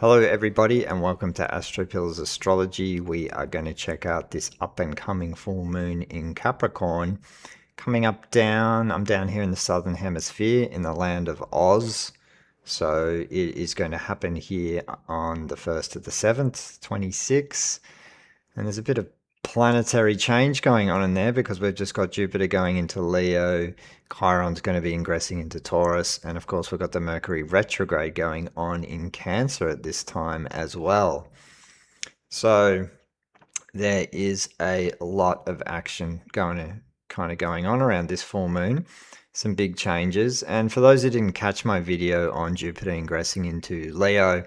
Hello everybody and welcome to Astrology. We are going to check out this up and coming full moon in Capricorn. Coming up down, I'm down here in the southern hemisphere in the land of Oz. So it is going to happen here on the 1st to the 7th, 26. And there's a bit of planetary change going on in there because we've just got Jupiter going into Leo, Chiron's going to be ingressing into Taurus, and of course we've got the Mercury retrograde going on in Cancer at this time as well. So there is a lot of action going on around this full moon. Some big changes, and for those who didn't catch my video on Jupiter ingressing into Leo,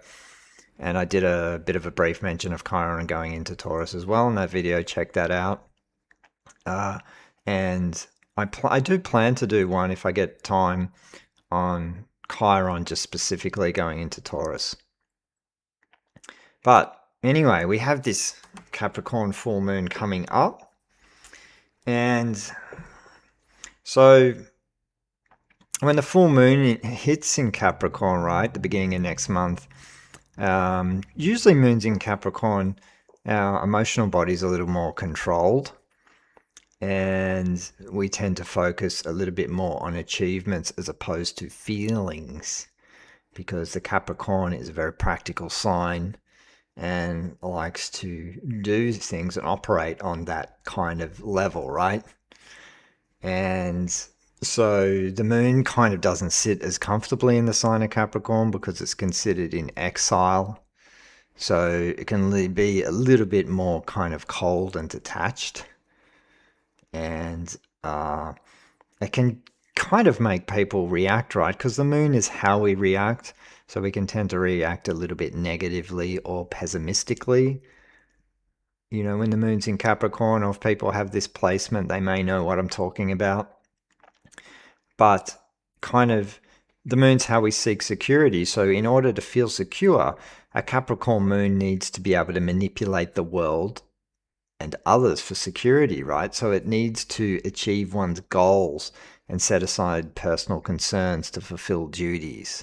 and I did a bit of a brief mention of Chiron going into Taurus as well in that video. Check that out. And I do plan to do one if I get time on Chiron just specifically going into Taurus. But anyway, we have this Capricorn full moon coming up. And so when the full moon hits in Capricorn, right, the beginning of next month, usually moons in Capricorn, our emotional body is a little more controlled, and we tend to focus a little bit more on achievements as opposed to feelings, because the Capricorn is a very practical sign and likes to do things and operate on that kind of level, right? And so the moon kind of doesn't sit as comfortably in the sign of Capricorn because it's considered in exile. So it can be a little bit more kind of cold and detached. And it can kind of make people react, right? Because the moon is how we react. So we can tend to react a little bit negatively or pessimistically. You know, when the moon's in Capricorn, or if people have this placement, they may know what I'm talking about. But kind of the moon's how we seek security. So in order to feel secure, a Capricorn moon needs to be able to manipulate the world and others for security, right? So it needs to achieve one's goals and set aside personal concerns to fulfill duties.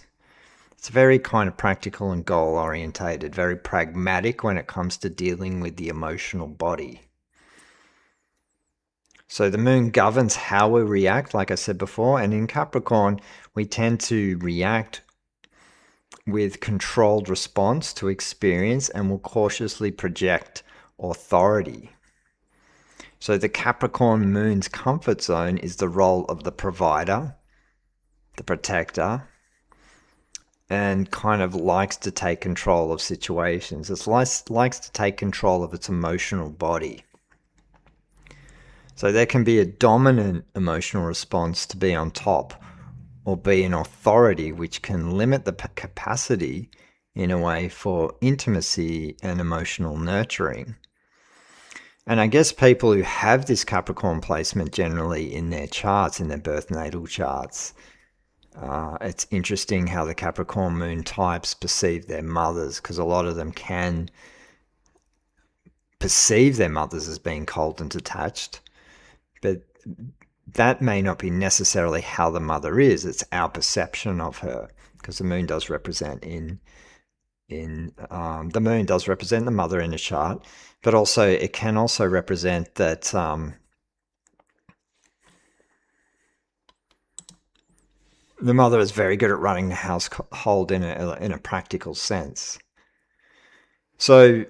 It's very kind of practical and goal orientated, very pragmatic when it comes to dealing with the emotional body. So the moon governs how we react, like I said before, and in Capricorn, we tend to react with controlled response to experience and will cautiously project authority. So the Capricorn moon's comfort zone is the role of the provider, the protector, and kind of likes to take control of situations. It likes to take control of its emotional body. So there can be a dominant emotional response to be on top, or be an authority, which can limit the capacity in a way for intimacy and emotional nurturing. And I guess people who have this Capricorn placement generally in their charts, in their birth natal charts, it's interesting how the Capricorn moon types perceive their mothers, because a lot of them can perceive their mothers as being cold and detached. But that may not be necessarily how the mother is. It's our perception of her, because the moon does represent the moon does represent the mother in a chart, but also it can also represent that the mother is very good at running the household in a practical sense. So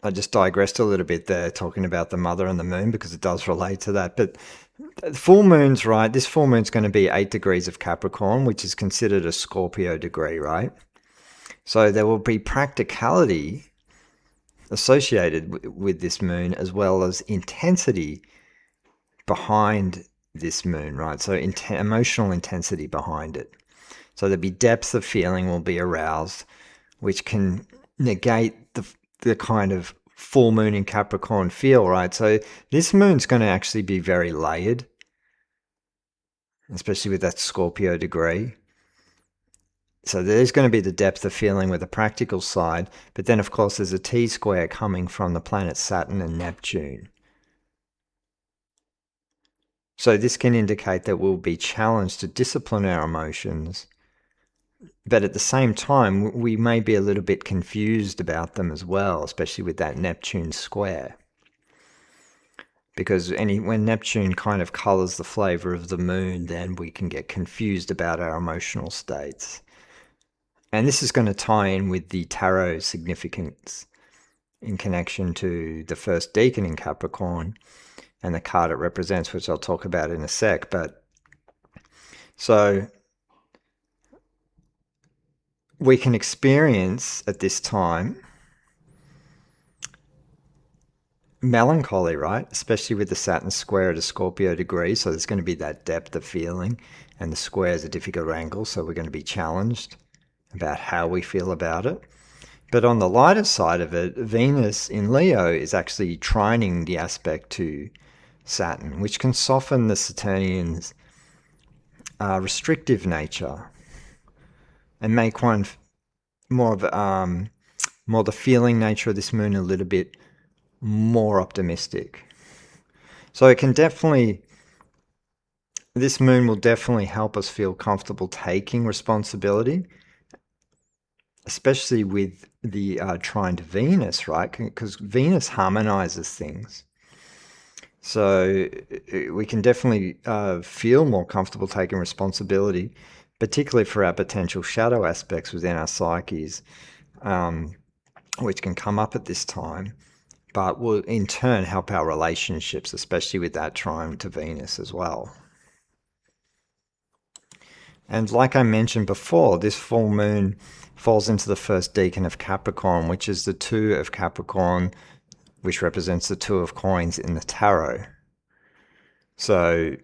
I just digressed a little bit there talking about the mother and the moon because it does relate to that. But full moon's right. This full moon's going to be 8 degrees of Capricorn, which is considered a Scorpio degree, right? So there will be practicality associated with this moon, as well as intensity behind this moon, right? So emotional intensity behind it. So there'll be depth of feeling will be aroused, which can negate the kind of full moon in Capricorn feel, right? So this moon's going to actually be very layered, especially with that Scorpio degree. So there's going to be the depth of feeling with the practical side, but then of course there's a T-square coming from the planets Saturn and Neptune. So this can indicate that we'll be challenged to discipline our emotions But at the same time, we may be a little bit confused about them as well, especially with that Neptune square. Because when Neptune kind of colors the flavor of the moon, then we can get confused about our emotional states. And this is going to tie in with the tarot significance in connection to the first decan in Capricorn and the card it represents, which I'll talk about in a sec. But so we can experience at this time melancholy, right? Especially with the Saturn square at a Scorpio degree. So there's going to be that depth of feeling, and the square is a difficult angle. So we're going to be challenged about how we feel about it. But on the lighter side of it, Venus in Leo is actually trining the aspect to Saturn, which can soften the Saturnian's restrictive nature and make one more of more the feeling nature of this moon a little bit more optimistic. So it can definitely, this moon will definitely help us feel comfortable taking responsibility, especially with the trine to Venus, right? Because Venus harmonizes things. So we can definitely feel more comfortable taking responsibility, particularly for our potential shadow aspects within our psyches, which can come up at this time, but will in turn help our relationships, especially with that trine to Venus as well. And like I mentioned before, this full moon falls into the first decan of Capricorn, which is the 2 of Capricorn, which represents the 2 of coins in the tarot. So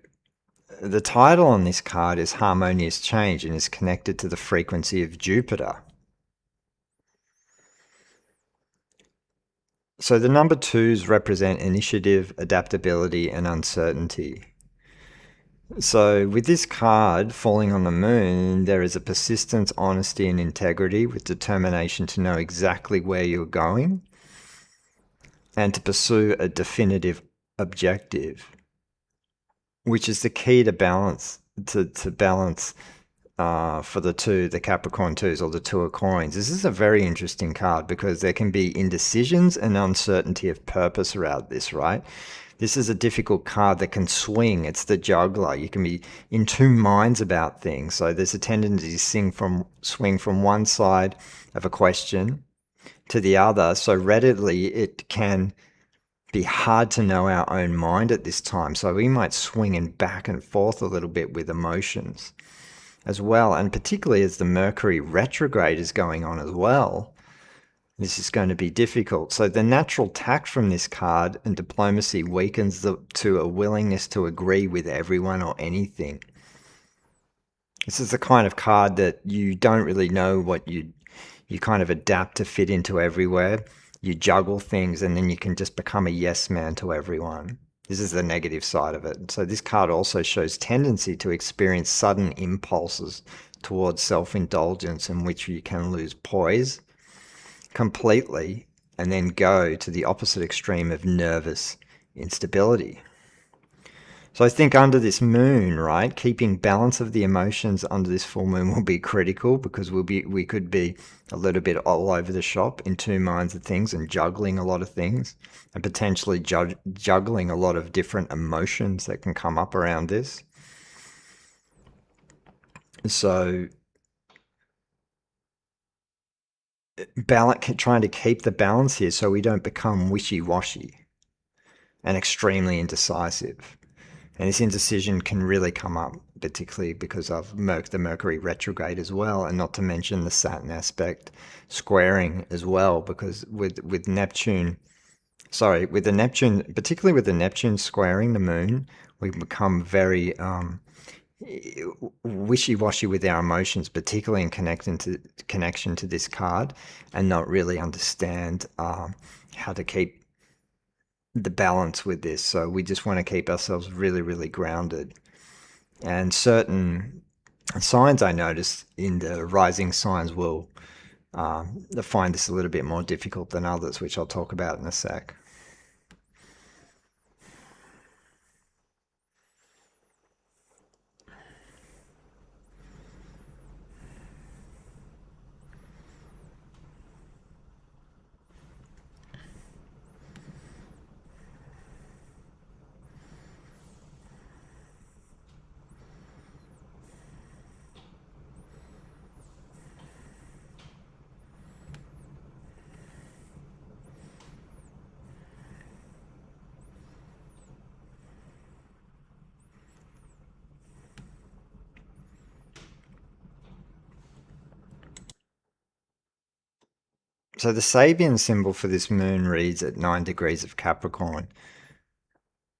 the title on this card is Harmonious Change and is connected to the frequency of Jupiter. So the number 2s represent initiative, adaptability, and uncertainty. So with this card falling on the moon, there is a persistence, honesty, and integrity with determination to know exactly where you're going and to pursue a definitive objective, which is the key to balance, to balance for the Capricorn 2s or the 2 of coins. This is a very interesting card because there can be indecisions and uncertainty of purpose around this, right? This is a difficult card that can swing. It's the juggler. You can be in two minds about things. So there's a tendency to swing from one side of a question to the other. So readily it can be hard to know our own mind at this time. So we might swing in back and forth a little bit with emotions as well. And particularly as the Mercury retrograde is going on as well, this is going to be difficult. So the natural tact from this card and diplomacy weakens to a willingness to agree with everyone or anything. This is the kind of card that you don't really know what you kind of adapt to fit into everywhere. You juggle things and then you can just become a yes man to everyone. This is the negative side of it. So this card also shows tendency to experience sudden impulses towards self-indulgence in which you can lose poise completely and then go to the opposite extreme of nervous instability. So I think under this moon, right, keeping balance of the emotions under this full moon will be critical because we could be a little bit all over the shop in two minds of things and juggling a lot of things and potentially juggling a lot of different emotions that can come up around this. So trying to keep the balance here so we don't become wishy-washy and extremely indecisive. And this indecision can really come up, particularly because of the Mercury retrograde as well, and not to mention the Saturn aspect squaring as well, because with Neptune, particularly with the Neptune squaring the moon, we become very wishy-washy with our emotions, particularly in connection to this card, and not really understand how to keep the balance with this. So we just want to keep ourselves really, really grounded. And certain signs I notice in the rising signs will find this a little bit more difficult than others, which I'll talk about in a sec. So the Sabian symbol for this moon reads at 9 degrees of Capricorn.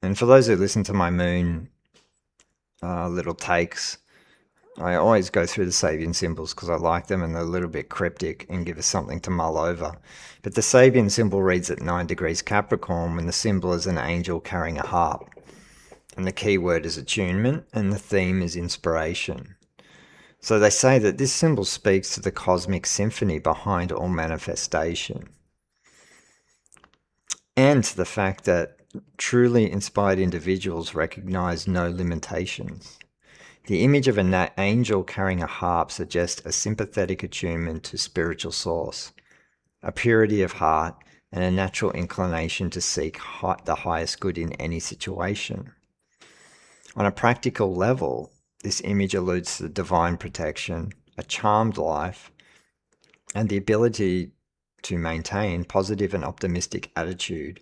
And for those who listen to my moon little takes, I always go through the Sabian symbols because I like them and they're a little bit cryptic and give us something to mull over. But the Sabian symbol reads at 9 degrees Capricorn when the symbol is an angel carrying a harp. And the key word is attunement and the theme is inspiration. So they say that this symbol speaks to the cosmic symphony behind all manifestation. And to the fact that truly inspired individuals recognize no limitations. The image of an angel carrying a harp suggests a sympathetic attunement to spiritual source, a purity of heart, and a natural inclination to seek the highest good in any situation. On a practical level, this image alludes to divine protection, a charmed life, and the ability to maintain positive and optimistic attitude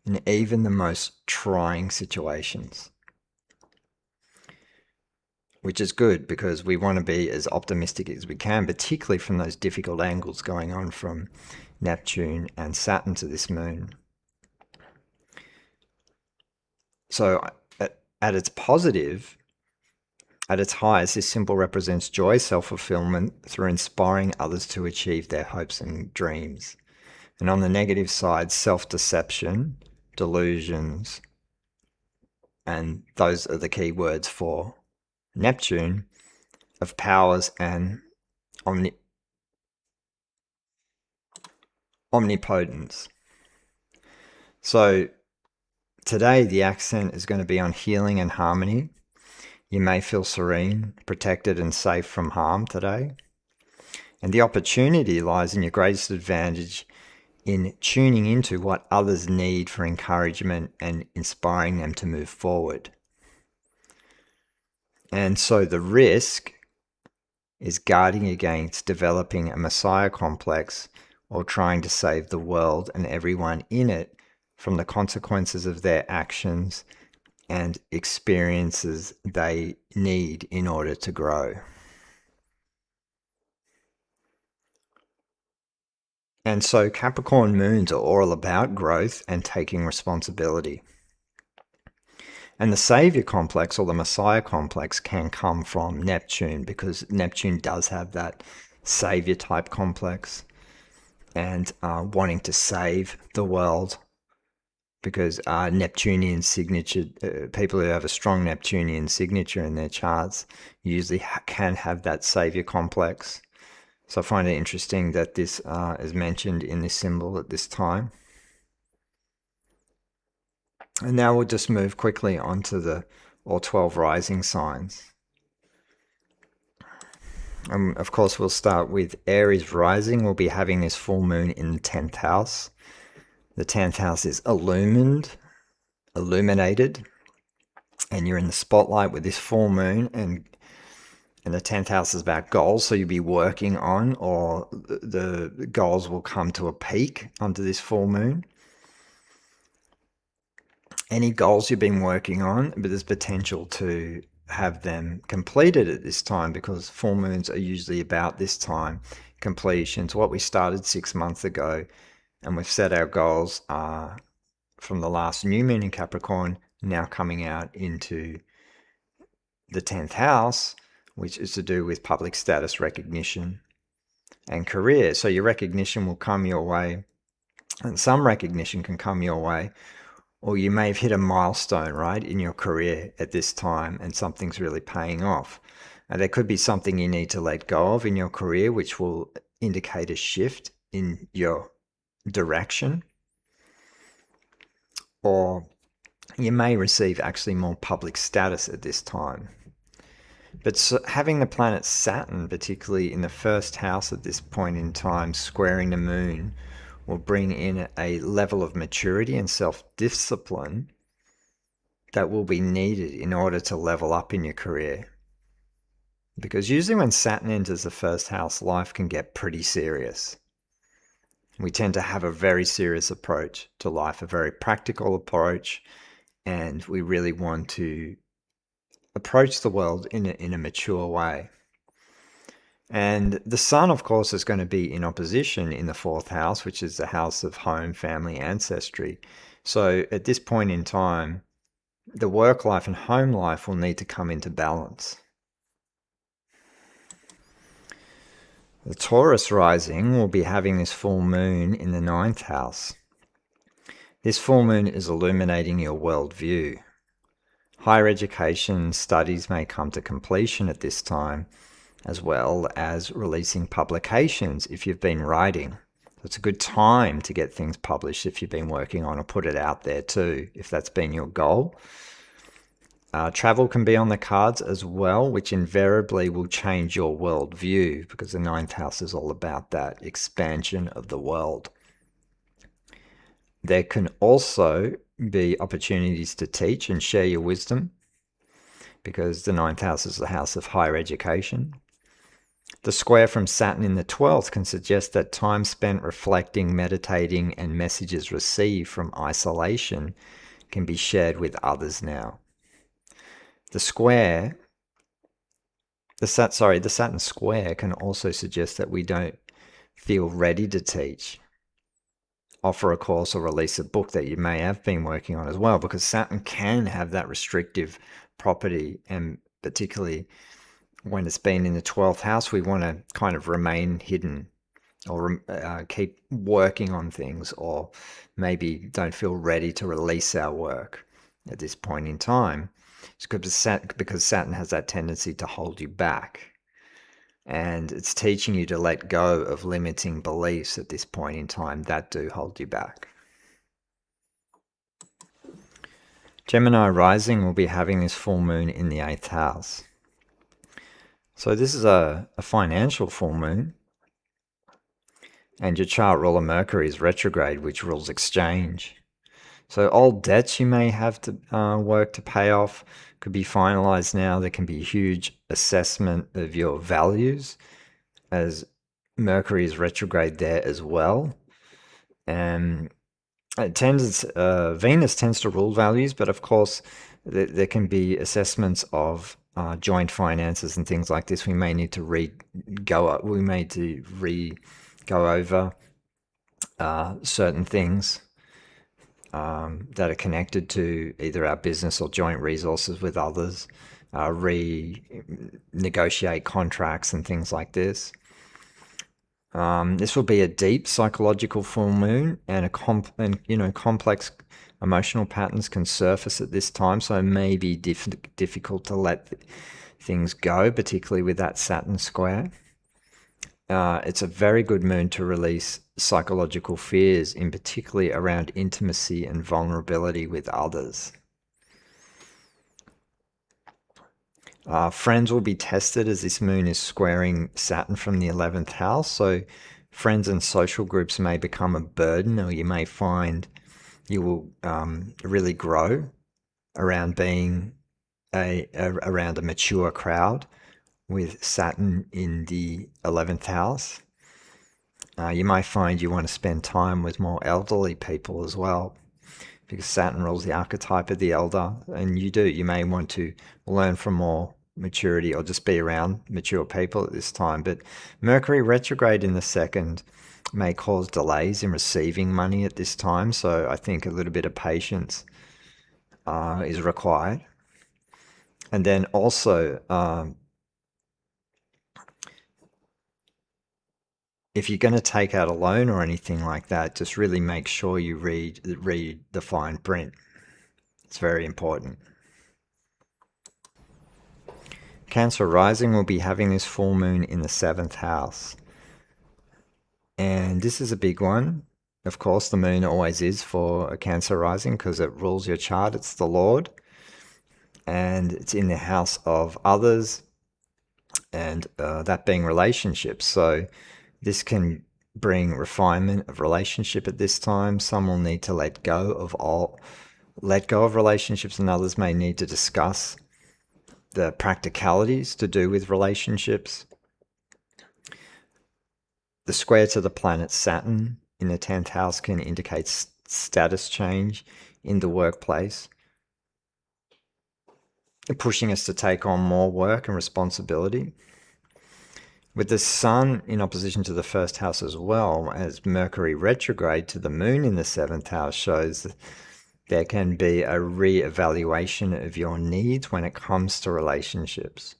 in even the most trying situations. Which is good because we want to be as optimistic as we can, particularly from those difficult angles going on from Neptune and Saturn to this moon. So at its positive, at its highest, this symbol represents joy, self-fulfillment through inspiring others to achieve their hopes and dreams. And on the negative side, self-deception, delusions, and those are the key words for Neptune, of powers and omnipotence. So today the accent is going to be on healing and harmony. You may feel serene, protected and safe from harm today. And the opportunity lies in your greatest advantage in tuning into what others need for encouragement and inspiring them to move forward. And so the risk is guarding against developing a messiah complex or trying to save the world and everyone in it from the consequences of their actions and experiences they need in order to grow. And so Capricorn moons are all about growth and taking responsibility. And the savior complex or the messiah complex can come from Neptune because Neptune does have that savior type complex and wanting to save the world, because Neptunian signature, people who have a strong Neptunian signature in their charts usually can have that savior complex. So I find it interesting that this is mentioned in this symbol at this time. And now we'll just move quickly onto the all 12 rising signs. Of course, we'll start with Aries rising. We'll be having this full moon in the 10th house. The 10th house is illuminated, and you're in the spotlight with this full moon, and the 10th house is about goals, so you'll be working on, or the goals will come to a peak under this full moon. Any goals you've been working on, but there's potential to have them completed at this time because full moons are usually about this time, completions. What we started 6 months ago, and we've set our goals from the last new moon in Capricorn, now coming out into the 10th house, which is to do with public status recognition and career. So your recognition will come your way, and some recognition can come your way, or you may have hit a milestone, right, in your career at this time, and something's really paying off. And there could be something you need to let go of in your career, which will indicate a shift in your direction. Or you may receive actually more public status at this time. But so having the planet Saturn, particularly in the first house at this point in time, squaring the moon, will bring in a level of maturity and self-discipline that will be needed in order to level up in your career. Because usually when Saturn enters the first house, life can get pretty serious. We tend to have a very serious approach to life, a very practical approach, and we really want to approach the world in a mature way. And the sun, of course, is going to be in opposition in the fourth house, which is the house of home, family, ancestry. So at this point in time, the work life and home life will need to come into balance. The Taurus rising will be having this full moon in the ninth house. This full moon is illuminating your worldview. Higher education studies may come to completion at this time, as well as releasing publications if you've been writing. It's a good time to get things published if you've been working on, or put it out there too, if that's been your goal. Travel can be on the cards as well, which invariably will change your worldview, because the ninth house is all about that expansion of the world. There can also be opportunities to teach and share your wisdom, because the ninth house is the house of higher education. The square from Saturn in the 12th can suggest that time spent reflecting, meditating, and messages received from isolation can be shared with others now. The Saturn square can also suggest that we don't feel ready to teach, offer a course, or release a book that you may have been working on as well, because Saturn can have that restrictive property, and particularly when it's been in the 12th house, we want to kind of remain hidden, or keep working on things, or maybe don't feel ready to release our work at this point in time. It's because Saturn has that tendency to hold you back. And it's teaching you to let go of limiting beliefs at this point in time that do hold you back. Gemini rising will be having this full moon in the 8th house. So this is a financial full moon. And your chart ruler Mercury is retrograde, which rules exchange. So old debts you may have to work to pay off could be finalized now. There can be a huge assessment of your values, as Mercury is retrograde there as well. And Venus tends to rule values, but of course there can be assessments of joint finances and things like this. We may need to go over certain things that are connected to either our business or joint resources with others, renegotiate contracts and things like this. This will be a deep psychological full moon, and complex emotional patterns can surface at this time, so it may be difficult to let things go, particularly with that Saturn square. It's a very good moon to release psychological fears, in particularly around intimacy and vulnerability with others. Friends will be tested as this moon is squaring Saturn from the 11th house. So friends and social groups may become a burden, or you may find you will really grow around being around a mature crowd with Saturn in the 11th house. You might find you want to spend time with more elderly people as well, because Saturn rules the archetype of the elder, and you may want to learn from more maturity, or just be around mature people at this time. But Mercury retrograde in the 2nd may cause delays in receiving money at this time, so I think a little bit of patience is required. And then also, if you're going to take out a loan or anything like that, just really make sure you read the fine print. It's very important. Cancer rising will be having this full moon in the 7th house. And this is a big one. Of course, the moon always is for a Cancer rising, because it rules your chart. It's the Lord. And it's in the house of others, and that being relationships. So this can bring refinement of relationship at this time. Some will need to let go of relationships, and others may need to discuss the practicalities to do with relationships. The square to the planet Saturn in the 10th house can indicate status change in the workplace, pushing us to take on more work and responsibility. With the sun in opposition to the first house as well, as Mercury retrograde to the moon in the seventh house shows that there can be a re-evaluation of your needs when it comes to relationships.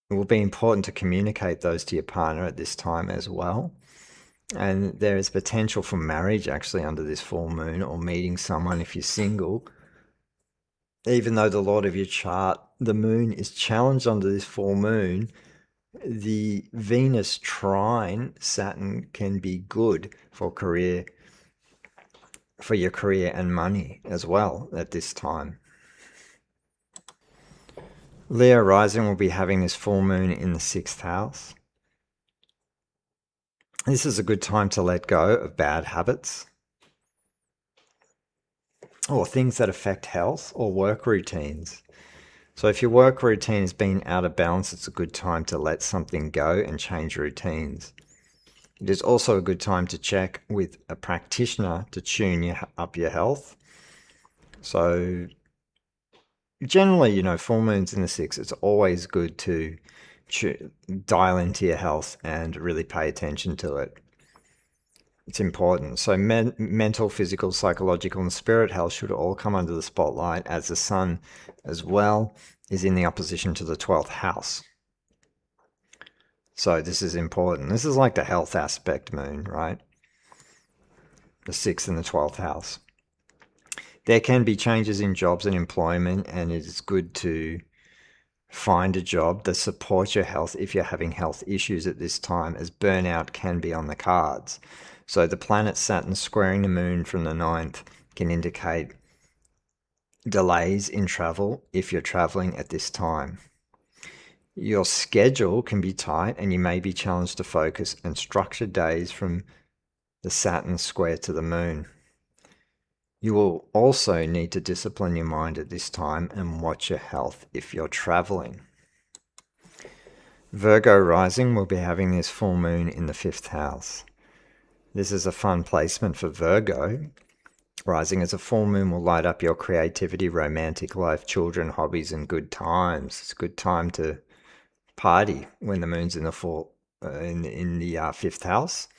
It will be important to communicate those to your partner at this time as well. And there is potential for marriage actually under this full moon, or meeting someone if you're single. Even though the Lord of your chart, the moon, is challenged under this full moon, the Venus trine Saturn can be good for career, for your career and money as well at this time. Leo rising will be having this full moon in the sixth house. This is a good time to let go of bad habits or things that affect health or work routines. So if your work routine has been out of balance, it's a good time to let something go and change routines. It is also a good time to check with a practitioner to tune up your health. So generally, full moons in the sixth, it's always good to dial into your health and really pay attention to it. It's important. So mental, physical, psychological, and spirit health should all come under the spotlight, as the sun as well is in the opposition to the 12th house. So this is important. This is like the health aspect moon, right? The 6th and the 12th house. There can be changes in jobs and employment, and it is good to find a job that supports your health if you're having health issues at this time, as burnout can be on the cards. So the planet Saturn squaring the moon from the 9th can indicate delays in travel if you're traveling at this time. Your schedule can be tight and you may be challenged to focus and structure days from the Saturn square to the moon. You will also need to discipline your mind at this time and watch your health if you're traveling. Virgo rising will be having this full moon in the 5th house. This is a fun placement for Virgo rising, as a full moon will light up your creativity, romantic life, children, hobbies, and good times. It's a good time to party when the moon's in the 5th house.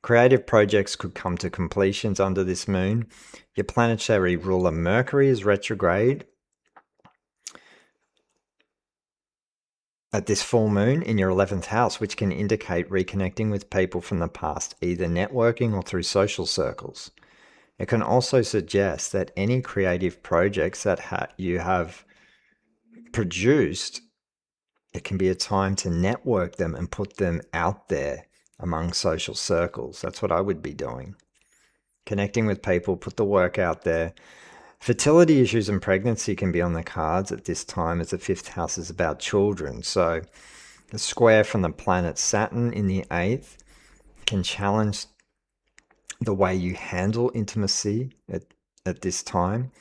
Creative projects could come to completions under this moon. Your planetary ruler Mercury is retrograde at this full moon in your 11th house, which can indicate reconnecting with people from the past, either networking or through social circles. It can also suggest that any creative projects that you have produced, it can be a time to network them and put them out there among social circles. That's what I would be doing. Connecting with people, put the work out there. Fertility issues and pregnancy can be on the cards at this time, as the 5th house is about children. So the square from the planet Saturn in the 8th can challenge the way you handle intimacy at this time.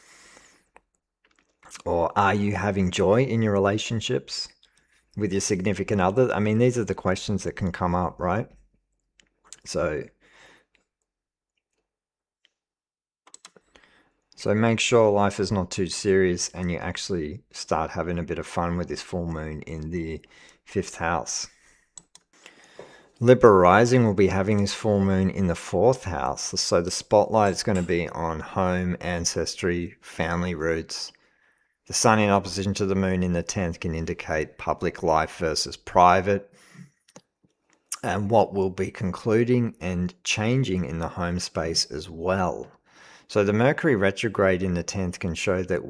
Or are you having joy in your relationships with your significant other? I mean, these are the questions that can come up, right? So make sure life is not too serious and you actually start having a bit of fun with this full moon in the 5th house. Libra rising will be having this full moon in the 4th house. So the spotlight is going to be on home, ancestry, family roots. The sun in opposition to the moon in the 10th can indicate public life versus private, and what will be concluding and changing in the home space as well. So the Mercury retrograde in the 10th can show that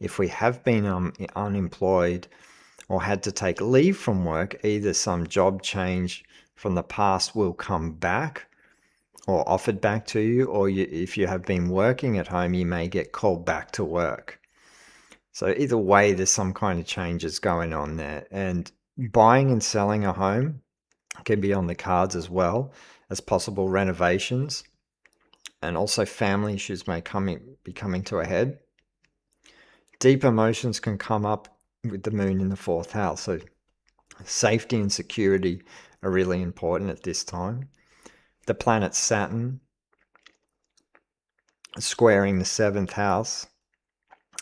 if we have been unemployed or had to take leave from work, either some job change from the past will come back or offered back to you, or if you have been working at home, you may get called back to work. So either way, there's some kind of changes going on there. And buying and selling a home can be on the cards as well, as possible renovations. And also family issues may be coming to a head. Deep emotions can come up with the moon in the 4th house. So safety and security are really important at this time. The planet Saturn squaring the 7th house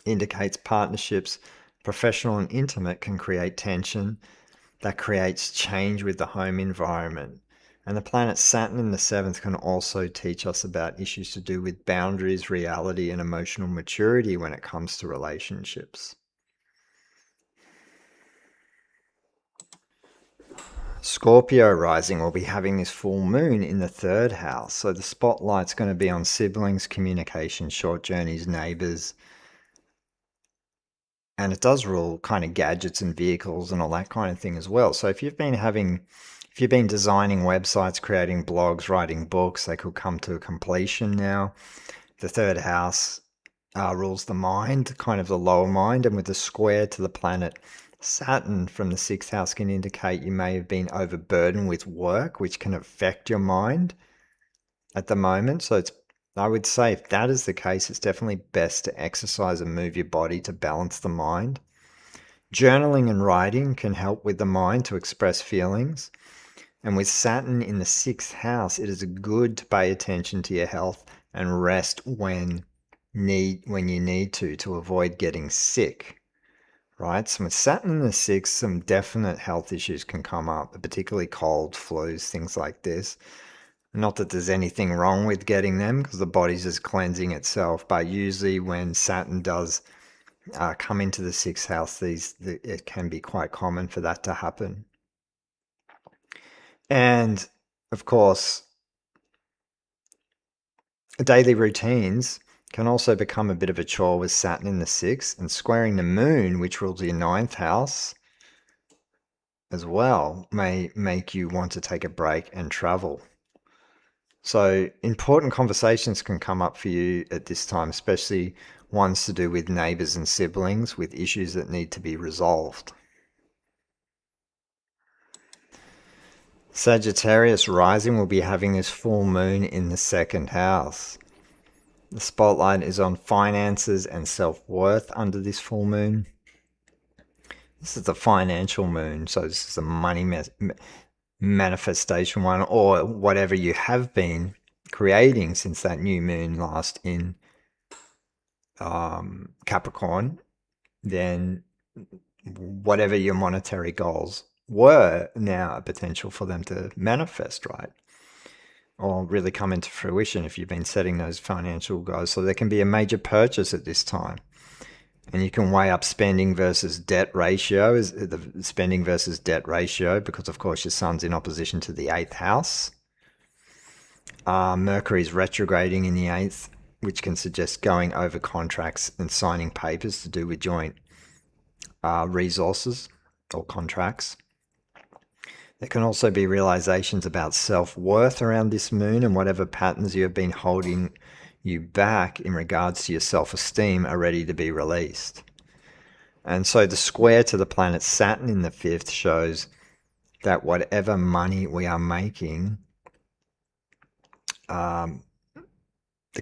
indicates partnerships Professional and intimate can create tension that creates change with the home environment. And the planet Saturn in the 7th can also teach us about issues to do with boundaries, reality, and emotional maturity when it comes to relationships. Scorpio rising will be having this full moon in the 3rd house. So the spotlight's going to be on siblings, communication, short journeys, neighbors. And it does rule kind of gadgets and vehicles and all that kind of thing as well. So if you've been designing websites, creating blogs, writing books, they could come to a completion now. The 3rd house rules the mind, kind of the lower mind, and with the square to the planet Saturn from the 6th house can indicate you may have been overburdened with work, which can affect your mind at the moment. So I would say if that is the case, it's definitely best to exercise and move your body to balance the mind. Journaling and writing can help with the mind to express feelings. And with Saturn in the 6th house, it is good to pay attention to your health and rest when you need to avoid getting sick. Right? So with Saturn in the 6th, some definite health issues can come up, particularly cold, flus, things like this. Not that there's anything wrong with getting them because the body's just cleansing itself, but usually when Saturn does come into the 6th house, it can be quite common for that to happen. And of course, daily routines can also become a bit of a chore with Saturn in the 6th, and squaring the moon, which rules your 9th house as well, may make you want to take a break and travel. So important conversations can come up for you at this time, especially ones to do with neighbors and siblings with issues that need to be resolved. Sagittarius rising will be having this full moon in the 2nd house. The spotlight is on finances and self-worth under this full moon. This is the financial moon, so this is the money manifestation one, or whatever you have been creating since that new moon last in Capricorn. Then whatever your monetary goals were, now a potential for them to manifest, right? Or really come into fruition if you've been setting those financial goals. So there can be a major purchase at this time. And you can weigh up spending versus debt ratio, is the spending versus debt ratio, because of course your sun's in opposition to the 8th house. Mercury's retrograding in the 8th, which can suggest going over contracts and signing papers to do with joint resources or contracts. There can also be realizations about self-worth around this moon, and whatever patterns you have been holding you back in regards to your self-esteem are ready to be released. And so the square to the planet Saturn in the 5th shows that whatever money we are making, the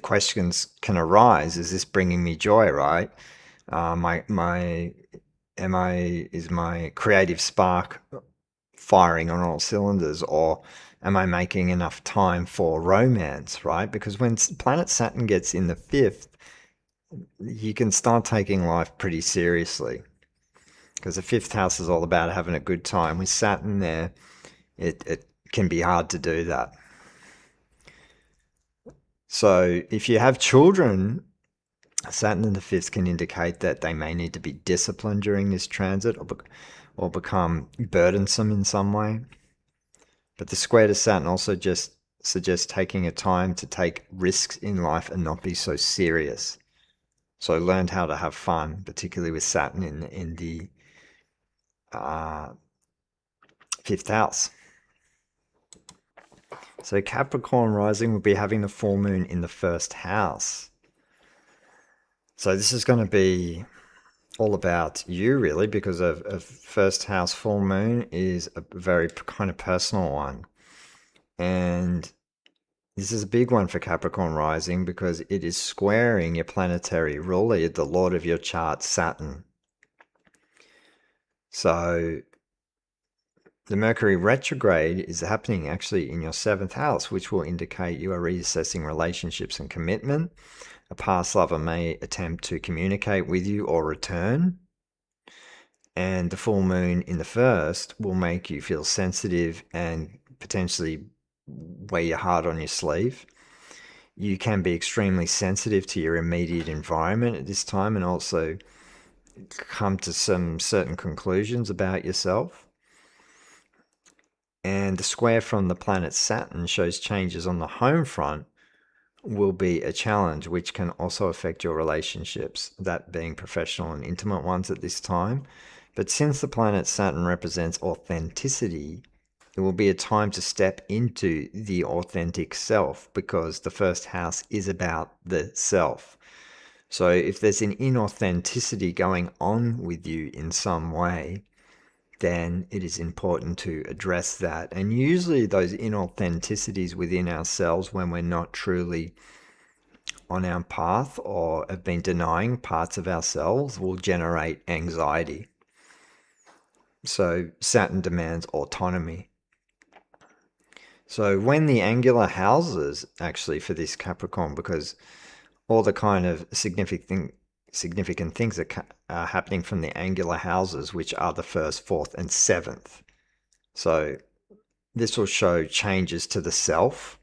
questions can arise: is this bringing me joy? Right? Is my creative spark firing on all cylinders, or am I making enough time for romance, right? Because when planet Saturn gets in the 5th, you can start taking life pretty seriously, because the 5th house is all about having a good time. With Saturn there, it can be hard to do that. So if you have children, Saturn in the 5th can indicate that they may need to be disciplined during this transit, or become burdensome in some way. But the square to Saturn also just suggests taking a time to take risks in life and not be so serious. So learn how to have fun, particularly with Saturn in the 5th house. So Capricorn rising will be having the full moon in the 1st house. So this is going to be all about you, really, because a 1st house full moon is a very kind of personal one. And this is a big one for Capricorn rising because it is squaring your planetary ruler, the lord of your chart, Saturn. So the Mercury retrograde is happening actually in your 7th house, which will indicate you are reassessing relationships and commitment. A past lover may attempt to communicate with you or return. And the full moon in the first will make you feel sensitive and potentially wear your heart on your sleeve. You can be extremely sensitive to your immediate environment at this time, and also come to some certain conclusions about yourself. And the square from the planet Saturn shows changes on the home front will be a challenge, which can also affect your relationships, that being professional and intimate ones at this time. But since the planet Saturn represents authenticity, it will be a time to step into the authentic self, because the first house is about the self. So if there's an inauthenticity going on with you in some way, then it is important to address that. And usually those inauthenticities within ourselves, when we're not truly on our path or have been denying parts of ourselves, will generate anxiety. So Saturn demands autonomy. So when the angular houses, actually, for this Capricorn, because all the kind of significant things are happening from the angular houses, which are the first, fourth, and seventh. So this will show changes to the self,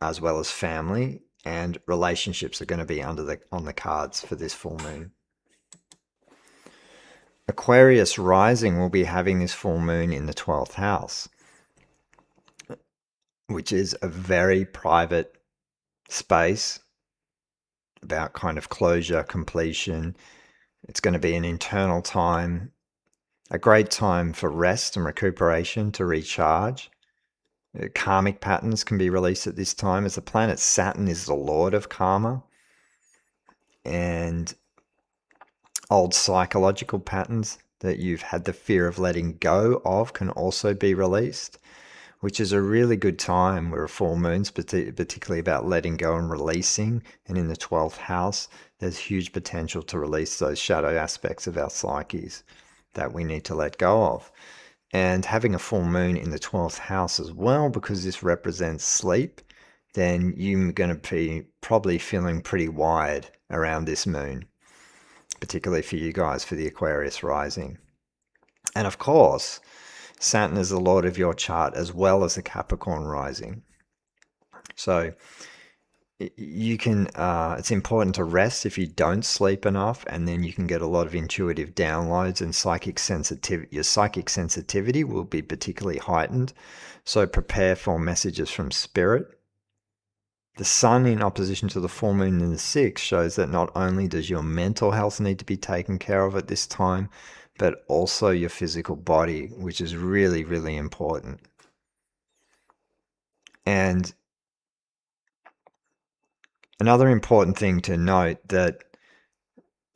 as well as family, and relationships are going to be on the cards for this full moon. Aquarius rising will be having this full moon in the 12th house, which is a very private space about kind of closure, completion. It's going to be an internal time, a great time for rest and recuperation, to recharge. Karmic patterns can be released at this time, as the planet Saturn is the lord of karma, and old psychological patterns that you've had the fear of letting go of can also be released, which is a really good time where a full moon's particularly about letting go and releasing. And in the 12th house, there's huge potential to release those shadow aspects of our psyches that we need to let go of. And having a full moon in the 12th house as well, because this represents sleep, then you're going to be probably feeling pretty wired around this moon, particularly for you guys, for the Aquarius rising. And of course, Saturn is the lord of your chart, as well as the Capricorn rising. So you can, it's important to rest if you don't sleep enough, and then you can get a lot of intuitive downloads, and psychic sensitivity. Your psychic sensitivity will be particularly heightened. So prepare for messages from spirit. The sun in opposition to the full moon in the 6th shows that not only does your mental health need to be taken care of at this time, but also your physical body, which is really, really important. And another important thing to note, that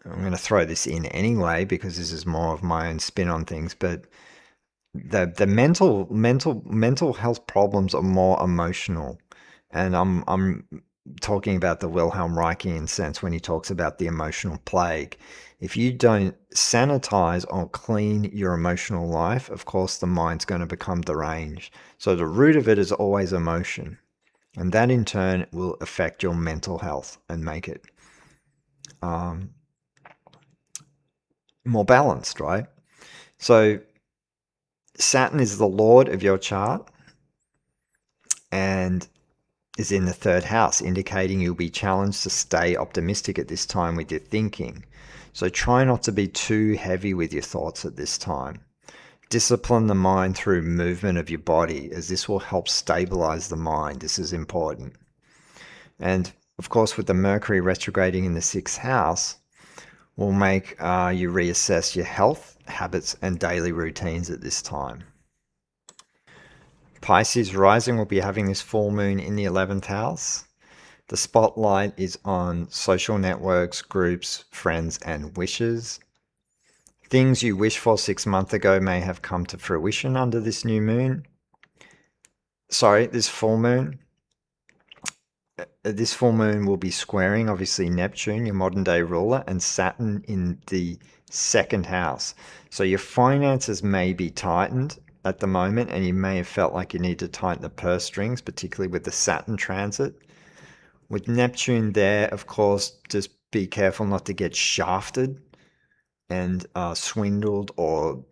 I'm going to throw this in anyway because this is more of my own spin on things, but the mental health problems are more emotional. And I'm talking about the Wilhelm Reichian sense when he talks about the emotional plague. If you don't sanitize or clean your emotional life, of course, the mind's going to become deranged. So the root of it is always emotion. And that in turn will affect your mental health and make it more balanced, right? So Saturn is the lord of your chart and is in the 3rd house, indicating you'll be challenged to stay optimistic at this time with your thinking. So try not to be too heavy with your thoughts at this time. Discipline the mind through movement of your body, as this will help stabilize the mind. This is important. And of course, with the Mercury retrograding in the 6th house, will make you reassess your health, habits, and daily routines at this time. Pisces rising will be having this full moon in the 11th house. The spotlight is on social networks, groups, friends, and wishes. Things you wished for 6 months ago may have come to fruition under this new moon. This full moon. This full moon will be squaring, obviously, Neptune, your modern day ruler, and Saturn in the 2nd house. So your finances may be tightened at the moment, and you may have felt like you need to tighten the purse strings, particularly with the Saturn transit. With Neptune there, of course, just be careful not to get shafted and swindled or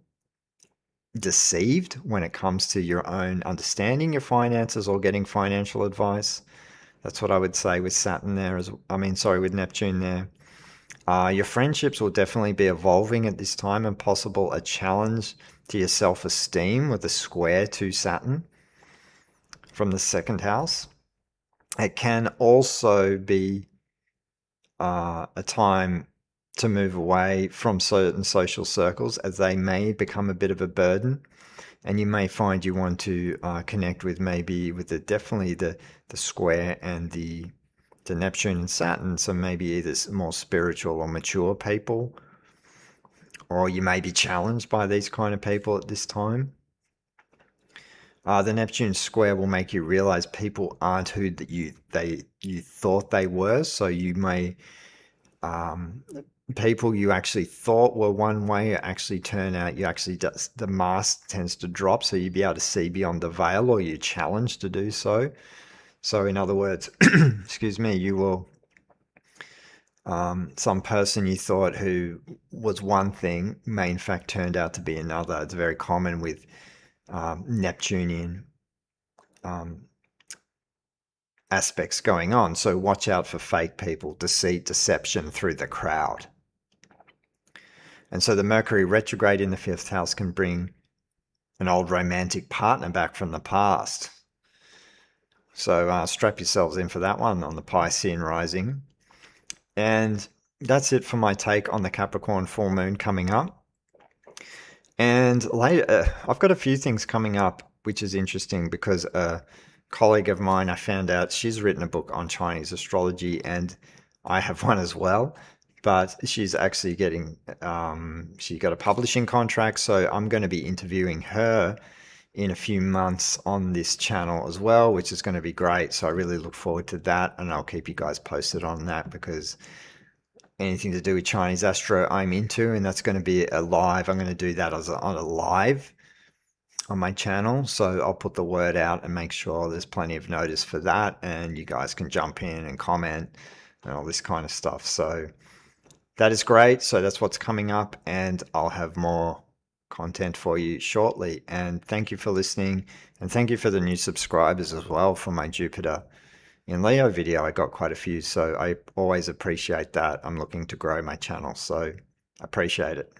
deceived when it comes to your own understanding your finances or getting financial advice. That's what I would say with Saturn there, with Neptune there. Your friendships will definitely be evolving at this time and possible a challenge to your self-esteem with a square to Saturn from the second house. It can also be a time to move away from certain social circles as they may become a bit of a burden. And you may find you want to connect with definitely the square and the Neptune and Saturn. So maybe either more spiritual or mature people, or you may be challenged by these kind of people at this time. The Neptune square will make you realize people aren't who you thought they were. So you may people you actually thought were one way actually turn out the mask tends to drop, so you'll be able to see beyond the veil, or you're challenged to do so. So in other words, excuse me, you will some person you thought who was one thing may in fact turned out to be another. It's very common with Neptunian aspects going on. So watch out for fake people, deceit, deception through the crowd. And so the Mercury retrograde in the fifth house can bring an old romantic partner back from the past. So strap yourselves in for that one on the Piscean rising. And that's it for my take on the Capricorn full moon coming up. And later, I've got a few things coming up, which is interesting because a colleague of mine, I found out she's written a book on Chinese astrology, and I have one as well. But she's actually she got a publishing contract, so I'm going to be interviewing her in a few months on this channel as well, which is going to be great. So I really look forward to that, and I'll keep you guys posted on that, because anything to do with Chinese astro I'm into, and that's going to be a live. I'm going to do that on a live on my channel, so I'll put the word out and make sure there's plenty of notice for that, and you guys can jump in and comment and all this kind of stuff. So that is great. So that's what's coming up, and I'll have more content for you shortly. And thank you for listening, and thank you for the new subscribers as well for my Jupiter in Leo video. I got quite a few, so I always appreciate that. I'm looking to grow my channel, so appreciate it.